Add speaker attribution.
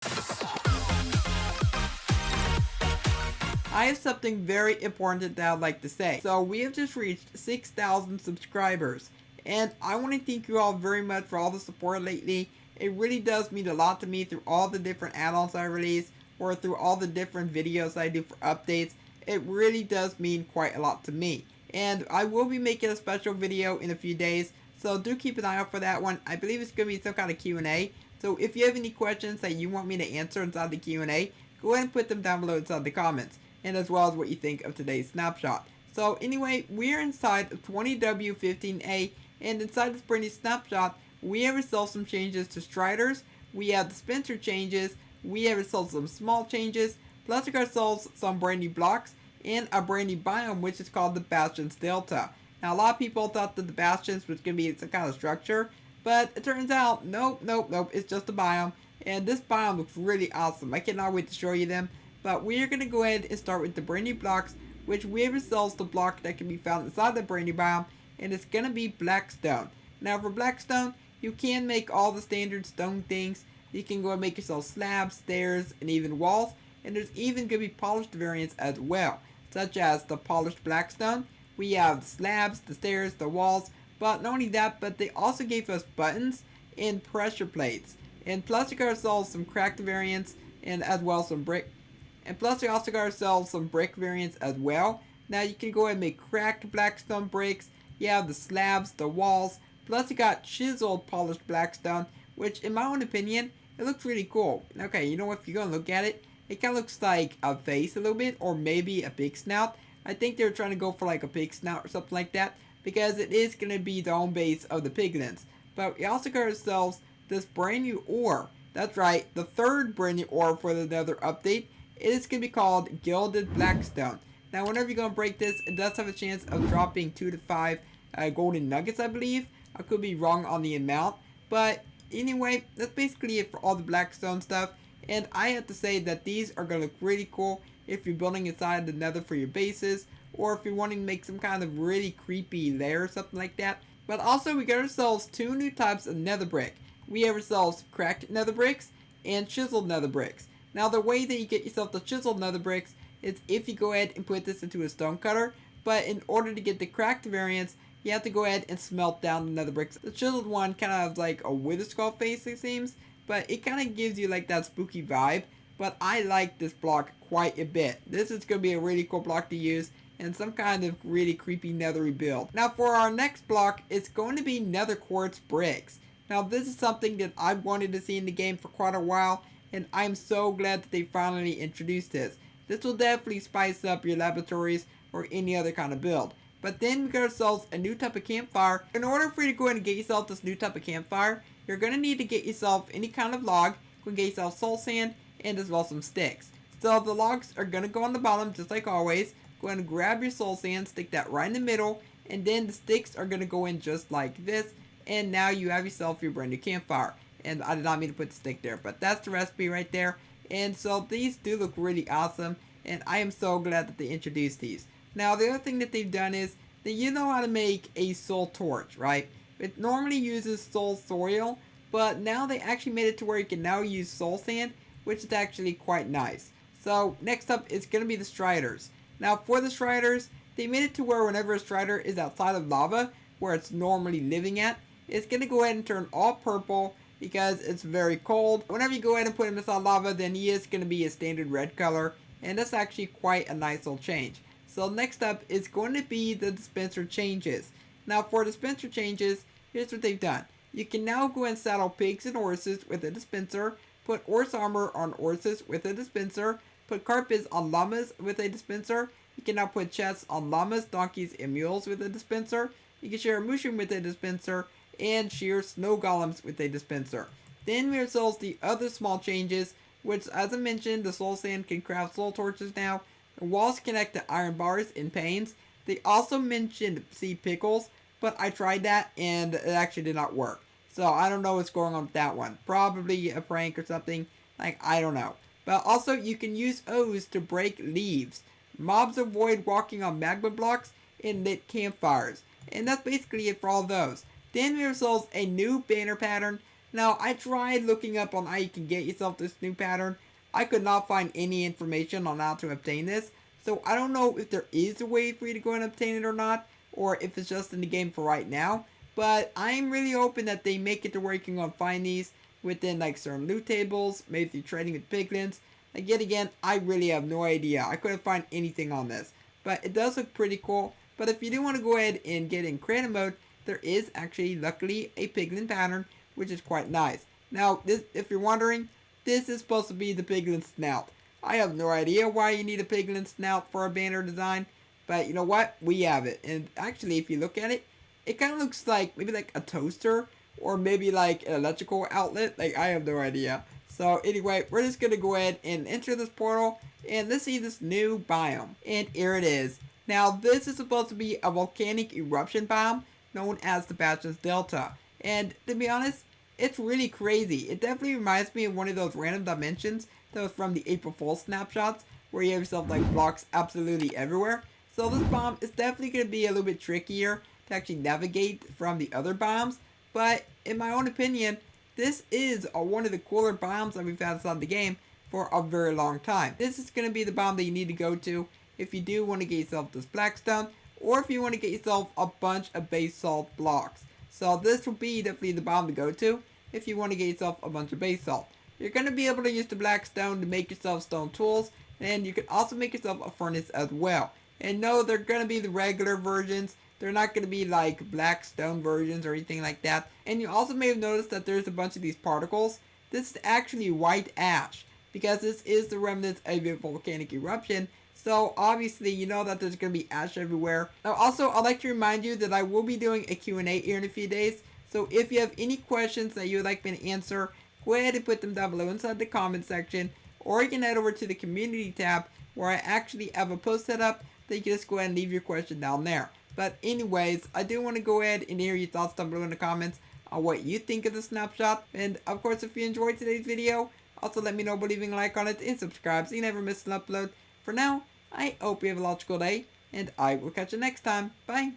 Speaker 1: I have something very important that I'd like to say. So we have just reached 6,000 subscribers, and I want to thank you all very much for all the support lately. It really does mean a lot to me through all the different add-ons I release, or through all the different videos I do for updates. It really does mean quite a lot to me. And I will be making a special video in a few days, so do keep an eye out for that one. I believe it's going to be some kind of Q&A. So if you have any questions that you want me to answer inside the Q&A, go ahead and put them down below inside the comments, and as well as what you think of today's snapshot. So anyway, we're inside of 20W15A, and inside this brand new snapshot, we have ourselves some changes to Striders, we have dispenser changes, we have ourselves some small changes, plus we got ourselves some brand new blocks, and a brand new biome which is called the Basalt Delta. Now a lot of people thought that the Bastions was going to be some kind of structure, but it turns out, nope, it's just a biome, and this biome looks really awesome. I cannot wait to show you them. But we are going to go ahead and start with the brand new blocks, which we have ourselves the block that can be found inside the brand new biome, and it's going to be Blackstone. Now for Blackstone, you can make all the standard stone things. You can go and make yourself slabs, stairs, and even walls, and there's even going to be polished variants as well, such as the polished Blackstone. We have the slabs, the stairs, the walls, but not only that, but they also gave us buttons and pressure plates. And plus we got ourselves some cracked variants, and as well some brick. And plus we also got ourselves some brick variants as well. Now you can go ahead and make cracked Blackstone bricks. You have the slabs, the walls. Plus you got chiseled polished Blackstone, which in my own opinion, it looks really cool. Okay, you know what, if you're going to look at it, it kind of looks like a face a little bit, or maybe a pig snout. I think they were trying to go for like a pig snout or something like that, because it is going to be the home base of the piglins. But we also got ourselves this brand new ore. That's right, the third brand new ore for the Nether update. It is going to be called Gilded Blackstone. Now, whenever you're going to break this, it does have a chance of dropping 2 to 5 golden nuggets, I believe. I could be wrong on the amount. But anyway, that's basically it for all the Blackstone stuff. And I have to say that these are going to look really cool if you're building inside the Nether for your bases, or if you're wanting to make some kind of really creepy lair or something like that. But also, we got ourselves 2 new types of Nether brick. We have ourselves cracked Nether bricks and chiseled Nether bricks. Now the way that you get yourself the chiseled Nether bricks is if you go ahead and put this into a stone cutter, but in order to get the cracked variants, you have to go ahead and smelt down the Nether bricks. The chiseled one kind of has like a wither skull face, it seems, but it kind of gives you like that spooky vibe. But I like this block quite a bit. This is going to be a really cool block to use in some kind of really creepy nethery build. Now for our next block, it's going to be Nether quartz bricks. Now this is something that I've wanted to see in the game for quite a while, and I'm so glad that they finally introduced this. This will definitely spice up your laboratories or any other kind of build. But then we got ourselves a new type of campfire. In order for you to go ahead and get yourself this new type of campfire, you're going to need to get yourself any kind of log. Go and get yourself soul sand and as well some sticks. So the logs are going to go on the bottom just like always. Go ahead and grab your soul sand, stick that right in the middle, and then the sticks are going to go in just like this. And now you have yourself your brand new campfire. And I did not mean to put the stick there, but that's the recipe right there. And so these do look really awesome, and I am so glad that they introduced these. Now the other thing that they've done is that you know how to make a soul torch, right? It normally uses soul soil, but now they actually made it to where you can now use soul sand, which is actually quite nice. So next up is going to be the Striders. Now for the Striders, they made it to where whenever a Strider is outside of lava, where it's normally living at, it's going to go ahead and turn all purple because it's very cold. Whenever you go ahead and put him inside lava, then he is going to be a standard red color, and that's actually quite a nice little change. So next up is going to be the dispenser changes. Now for dispenser changes, here's what they've done. You can now go and saddle pigs and horses with a dispenser, put horse armor on horses with a dispenser, put carpets on llamas with a dispenser. You can now put chests on llamas, donkeys, and mules with a dispenser. You can share a mushroom with a dispenser, and shear snow golems with a dispenser. Then we have ourselves the other small changes, which as I mentioned, the soul sand can craft soul torches now. The walls connect to iron bars and panes. They also mentioned sea pickles, but I tried that and it actually did not work. So I don't know what's going on with that one. Probably a prank or something. Like, I don't know. But also you can use O's to break leaves. Mobs avoid walking on magma blocks and lit campfires. And that's basically it for all those. Then we have ourselves a new banner pattern Now, I tried looking up on how you can get yourself this new pattern. I could not find any information on how to obtain this, so I don't know if there is a way for you to go and obtain it or not, or if it's just in the game for right now. But I'm really hoping that they make it to where you can go and find these within like certain loot tables, maybe through trading with piglins. Like yet again, I really have no idea. I couldn't find anything on this. But it does look pretty cool. But if you do want to go ahead and get in creative mode, there is actually luckily a piglin pattern, which is quite nice. Now, this, if you're wondering, this is supposed to be the piglin snout. I have no idea why you need a piglin snout for a banner design, but you know what? We have it. And actually, if you look at it, it kind of looks like maybe like a toaster or maybe like an electrical outlet. Like, I have no idea. So anyway, we're just going to go ahead and enter this portal and let's see this new biome. And here it is. Now, this is supposed to be a volcanic eruption biome known as the Basalt Delta. And to be honest, it's really crazy. It definitely reminds me of one of those random dimensions that was from the April Fool's snapshots, where you have yourself like blocks absolutely everywhere. So this biome is definitely going to be a little bit trickier to actually navigate from the other biomes. But in my own opinion, this is one of the cooler biomes that we've had inside the game for a very long time. This is going to be the biome that you need to go to if you do want to get yourself this Blackstone, or if you want to get yourself a bunch of basalt blocks. So this will be definitely the biome to go to if you want to get yourself a bunch of basalt. You're going to be able to use the Blackstone to make yourself stone tools, and you can also make yourself a furnace as well. And no, they're going to be the regular versions. They're not going to be like Blackstone versions or anything like that. And you also may have noticed that there's a bunch of these particles. This is actually white ash, because this is the remnants of a volcanic eruption. So obviously you know that there's going to be ash everywhere. Now also, I'd like to remind you that I will be doing a Q&A here in a few days. So if you have any questions that you would like me to answer, go ahead and put them down below inside the comment section. Or you can head over to the community tab where I actually have a post set up that you can just go ahead and leave your question down there. But anyways, I do want to go ahead and hear your thoughts down below in the comments on what you think of the snapshot. And of course, if you enjoyed today's video, also let me know by leaving a like on it and subscribe so you never miss an upload. For now, I hope you have a logical day, and I will catch you next time. Bye!